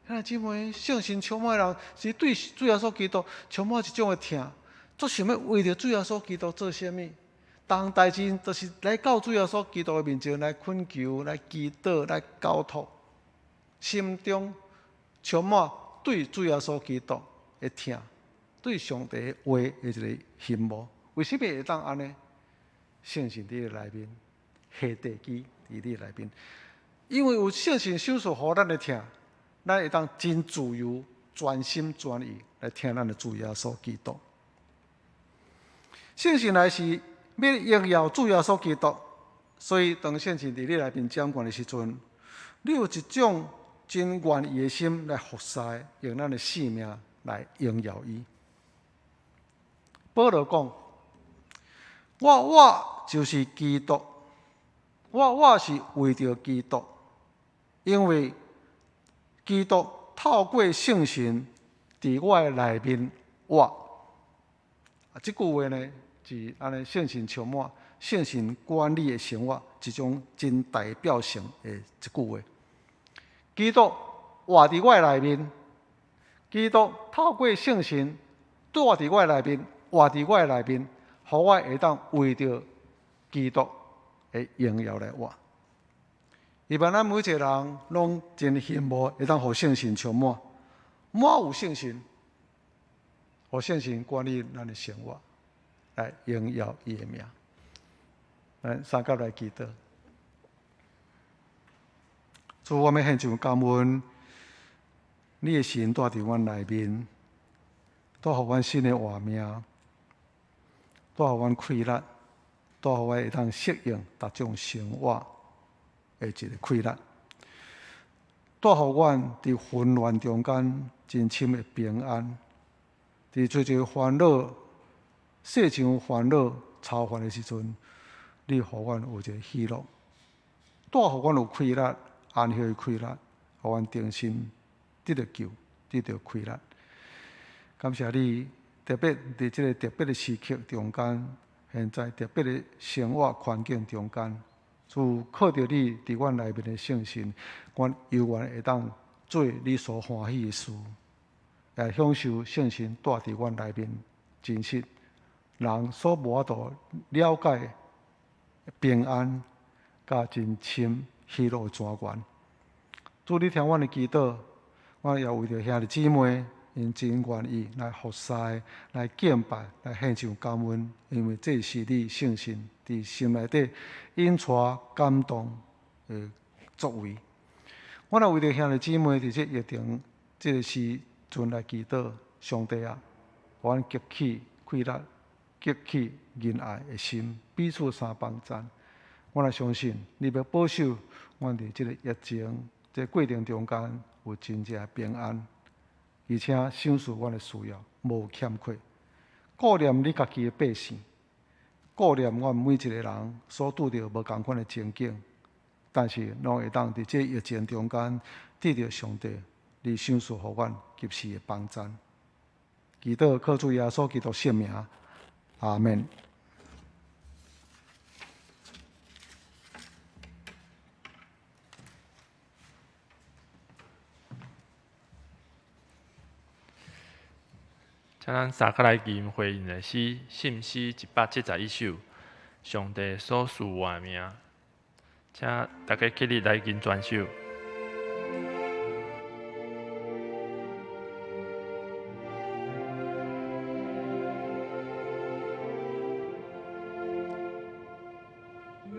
兄弟姊妹，圣神充满的人是对主耶稣基督充满一种的听。做想要为着主耶稣基督做什么？当代志就是来到主耶稣基督的面前来恳求、来祈祷、来交托，心中充满对主耶稣基督的听，对上帝的话的一个羡慕。为什么会当安尼？圣神伫你内面，下地基伫你内面。因为有圣神手术，互咱的听，咱会当真自由、专心专意来听咱的主耶稣基督。圣神来是要荣耀主耶稣基督，所以当圣神伫你内面掌管的时阵，你有一种真愿意的心来服侍，用咱的性命来荣耀伊。保罗讲：我就是基督，我是为着基督，因为基督透过圣神伫我的内面活。这句话呢，是安尼圣神充满、圣神管理的生活一种真代表性的一句话。基督活伫我的内面，基督透过圣神住伫我的内面，活伫我的内面，互我会当为着基督的荣耀来活。一般咱每一个人拢真羡慕会当互圣神充满，满有圣神，互圣神管理咱的生活，来荣耀伊的名。咱三甲来祈祷。主，我们献上感恩，你的神住伫阮内面，带互阮新的活命，带互阮快乐，带互阮会当适应各种生活的一个快乐，带互阮伫混乱中间真深的平安，伫追求烦恼、世上烦恼、操烦的时阵，你互阮有一个喜乐，带互阮有快乐。安息的快乐，互阮定心得到救，得到快乐。感谢你，特别伫这个特别的时刻中间，现在特别的生活环境中间，主靠着你伫阮内面的圣神，阮犹原会当做你所欢喜的事，也享受圣神住伫阮内面真实人所无法度了解平安，甲真深。喜乐的泉源，主你听阮的祈祷，我也为着兄弟姊妹，因真愿意来服侍、来敬拜、来献上感恩，因为这是你圣神伫心内底引带感动的作为。我也为着兄弟姊妹伫这疫情这个时阵来祈祷，上帝啊，互阮激起快乐、激起仁爱的心，彼此相帮赞。我也相信你要保守阮伫这个疫情这过程中间有真正平安，而且赏赐阮的需要无欠缺，顾念你家己的百姓，顾念阮每一个人所拄着无同款的情景，但是拢会当伫这疫情中间得到上帝你赏赐互阮及时的帮赞。祈祷靠主耶稣基督圣名，阿门。请咱三个来吟回应的诗，信诗171首，上帝所赐活命。请大家起立来吟全首。我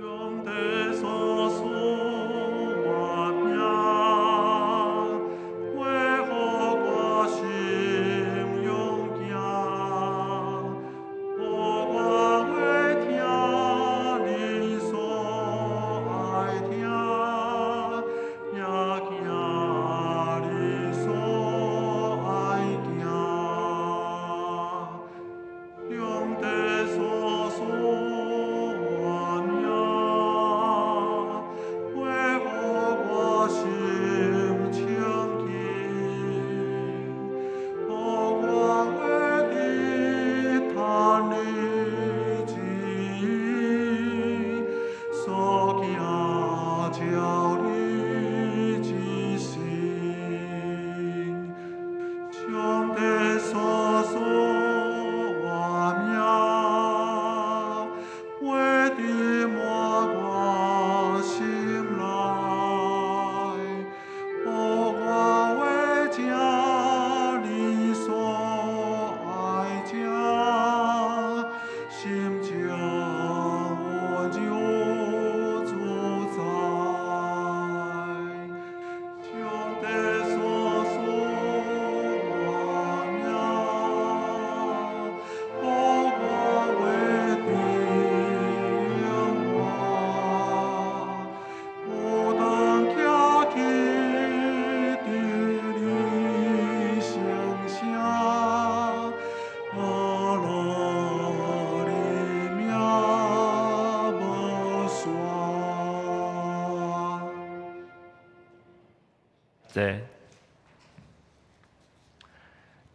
济，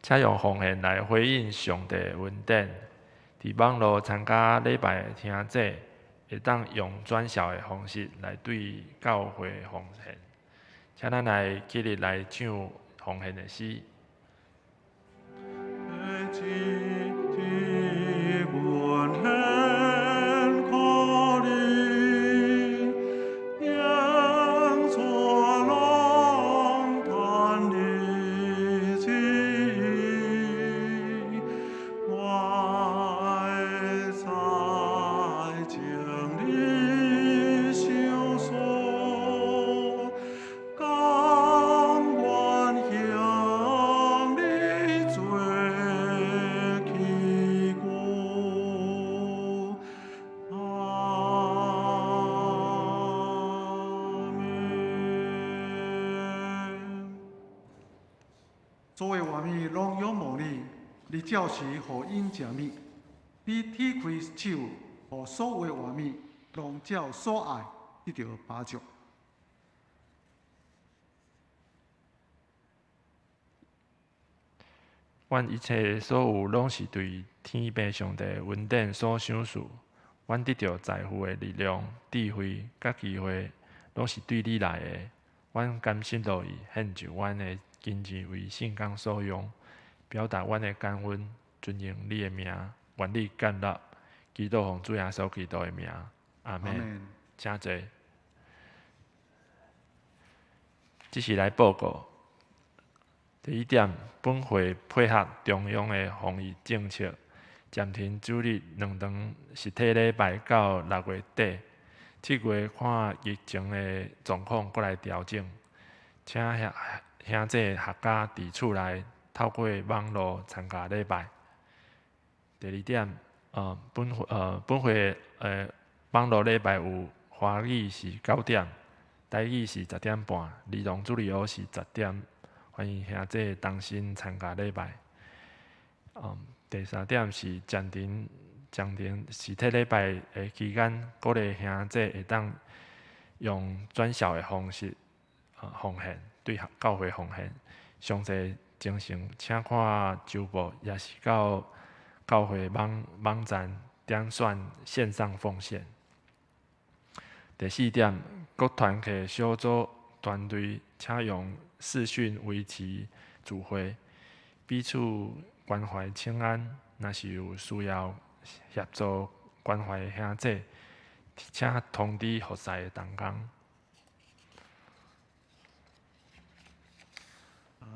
且用奉献来回应上帝的恩典。伫网络参加礼拜的听者，会当用转校的方式来对教会奉献。请咱来起立来唱奉献的诗。诸位外面拢仰望你，你照时互因食物，你踢开手，互所有外面拢照所爱得到把助。阮一切所有拢是对天父上帝恩典所赏赐，阮得到财富的力量、智慧、甲机会，拢是对你来的。阮甘心乐意献就阮的金钱为圣工所用，表达阮的感恩，尊荣你的名，愿你接纳。基督奉主耶稣基督的名，阿门。请坐。即是来报告。第一点，本会配合中央的防疫政策，暂停主日2场实体礼拜到6月底。7月看疫情的状况，再来调整。请兄弟合家伫厝内透过网络参加礼拜。第二点，本会网络礼拜有华语是9点，台语是10点半，儿童主日学是10点。欢迎兄弟同心参加礼拜。第三点是暂停实体礼拜的期间，鼓励兄弟会当用转校的方式奉献，对教会奉献。详细情形，请看周报，也是到教会网站点选线上奉献。第四点，各团体小组团队请用视讯维持聚会，彼此关怀请安。若是有需要协助关怀的兄弟，请通知服侍的同工。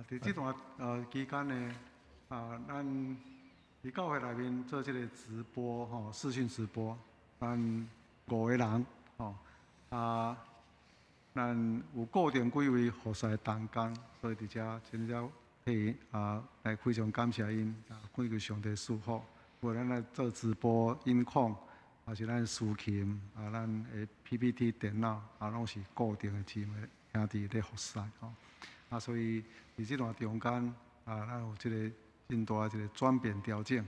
伫这段期间呢，咱伫教会内面做这个直播视讯直播，咱5个人咱有固定几位服侍同工，所以伫遮真正替来非常感谢因，感谢上帝赐福。无咱来做直播音控，也是咱司琴咱的 PPT 电脑拢是固定的姊妹兄弟咧服侍所以伫这段中间咱有这个真大一个转变调整，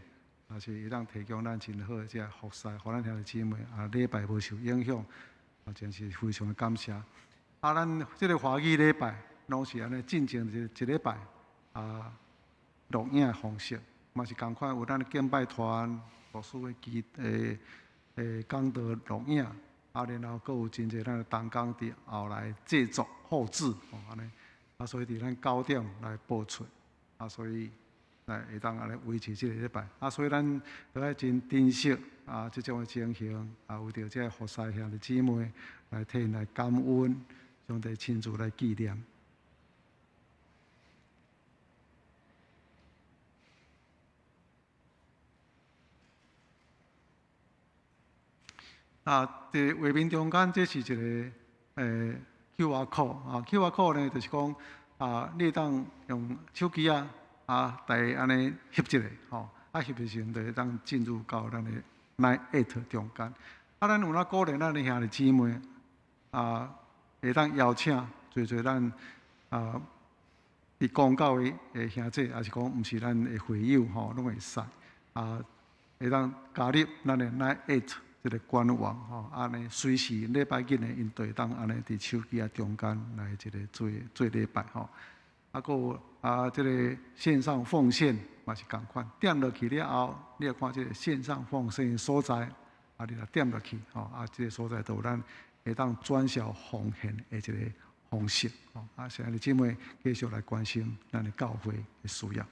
是会当提供咱真好的这个服侍，互咱兄弟姊妹礼拜无受影响，真是非常的感谢。咱这个华语礼拜拢是安尼进行一礼拜录影的方式，嘛是同款有咱的敬拜团、牧师的讲道录影，然后阁有真侪咱的同工伫后来制作后置安尼。所以伫咱9点来播出，所以会当安尼维持这个礼拜。所以咱都要真珍惜这种的情形，为着这服侍兄弟姊妹来替因来感恩，上帝亲自来纪念。伫画面中间，这是一个QR code，QR code 呢，就是讲你当用手机大家安尼翕一个翕的时阵，就会当进入到咱的 Line@ 中间。咱有哪鼓励咱的兄弟姊妹会当邀请做咱伫公教的兄弟，也是讲毋是咱的会友拢会使会当加入咱的 Line@ 这个观望吼，安尼随时礼拜日呢，因都会当安尼伫手机中间来一个做礼拜吼。啊，个这个线上奉献嘛是共款，点落去了后，你要看这个线上奉献的所在，你若点落去吼，这个所在都有咱会当转销奉献的一个方式吼。现在姊妹继续来关心咱的教会的需要。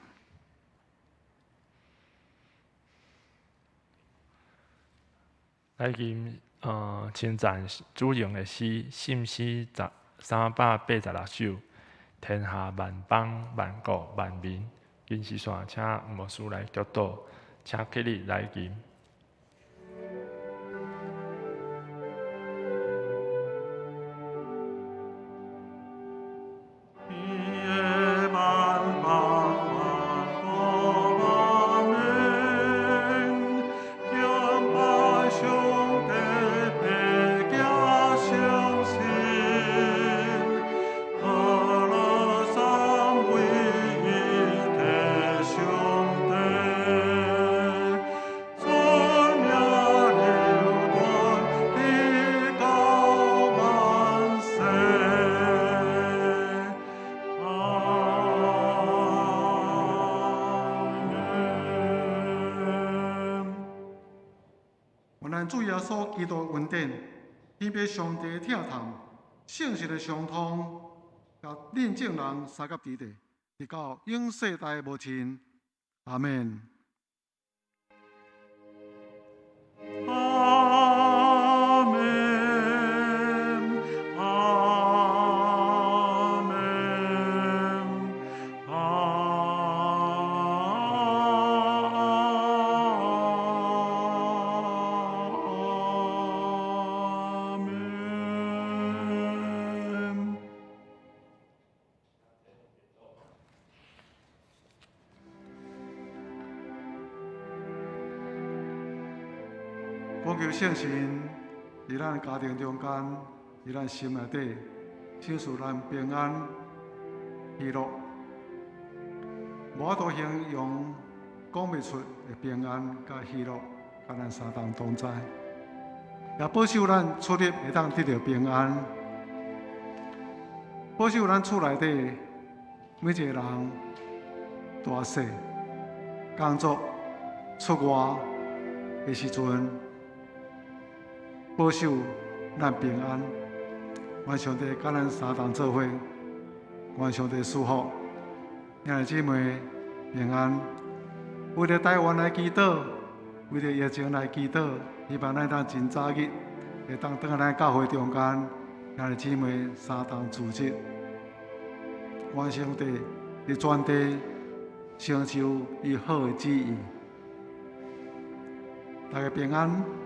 来今称赞主用的诗，信诗386首，天下万邦万国万民，今时线请牧师来教导，请起立来吟。主耶稣基督恩典，天父上帝疼痛，圣实的相通，甲认证人三甲之地，直到永世代无尽。阿门。阿门。阿门。祈求圣神伫咱家庭中间，伫咱心内底，享受咱平安、喜乐，无法度形容讲袂出的平安甲喜乐，甲咱三当同在，也保守咱出入会当得到平安，保守咱厝内底每一个人大小工作出外的时阵。保守咱平安，愿上帝甲咱三同做伙，愿上帝祝福兄弟姊妹平安。为了台湾来祈祷，为了疫情来祈祷，希望咱当真早日会当倒来咱教会中间，兄弟姊妹三同组织。愿上帝伫全地成就伊好的旨意，大家平安。